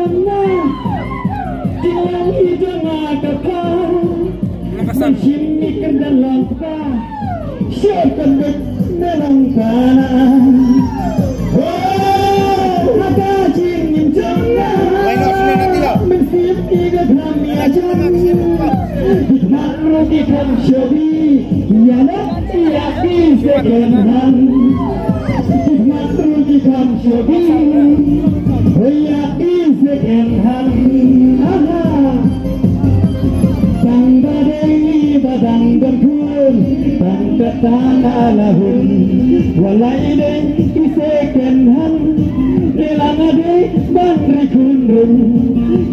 jannah Jalan hijau agakah Mencimi ke dalam kah Syaitan dalam tanah Oh Maka jingin jannah Mensip tiga kami ajar Hikmat rugikan syabi Ialah yakin segenhan Hikmat rugikan syabi Yakin segenhan Tangga deni badang berkun Tangga tanah lahun Walai deng isegenhan Delang ade bandri kunrun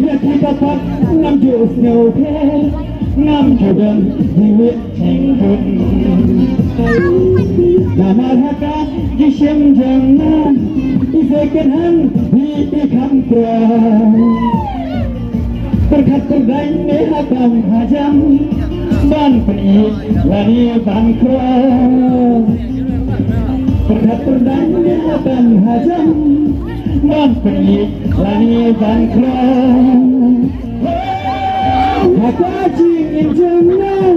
Ya kita pak ngam jus nyauker Ngam jodan jiwit cengkun Namar haka jisem jangan Isegenhan di ikam kerang Berkat terdaine hakam hajam Ban penik lari bangkrut Berkat terdaine hakam hajam Ban penik lari bangkrut Haka jingin jannah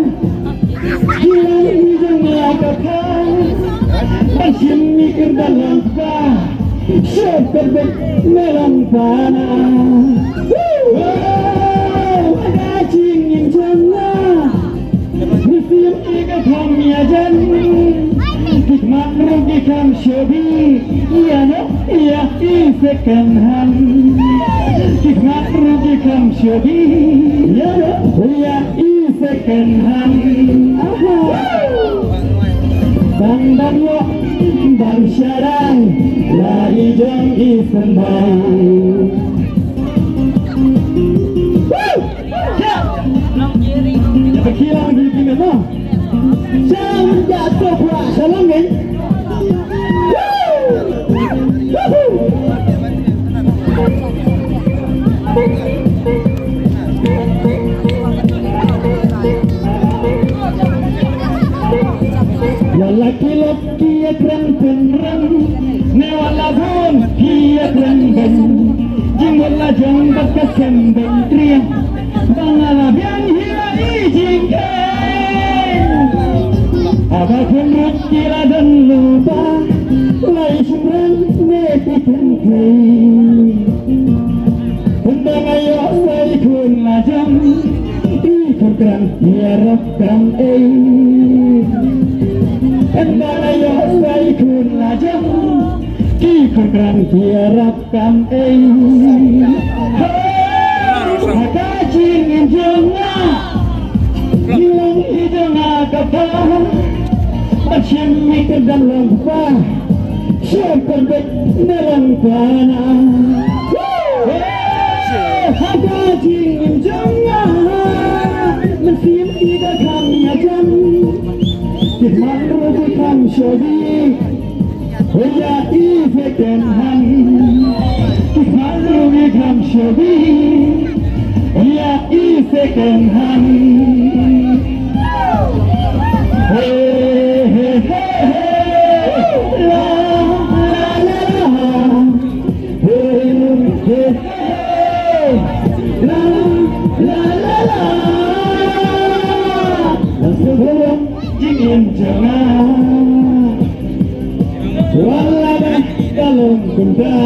Hilang hijau agakah Masih mikir dalam kah Syaitan dalam tanah Jingin jannah Musim tiga kami ajan Hikmat rugikan syabi Ia isekenhan Hikmat rugikan syabi Ia isekenhan Bandar lo Baru syarang Lari jam isembau Berkilang di sini tu. Jangan jatuh pula. Salam kan? Ya laki-laki ya keren-keren Newala pun dia keren-keren Jinggola jambak kesembeng triang Bangalap yang hilai jingken Apapun kira dan lupa Lai semran nepikan kei Undang ayo saya kun lajam Ikut kerang hiarapkan Undang ayo saya kun lajam Ikut kerang hiarapkan Maka jingin jannah Hilang hidung agakah Macam mikir dalam kah Syaitan dalam tanah Maka jingin jannah Mesin tidak kami ajan Hikmat rugikan syabi Ya isekenhan Hikmat rugikan syabi Ya isekenhan Hey hey hey hey La la la Hey hey hey La la la la Sebelum jingin jannah Walau dalam kuda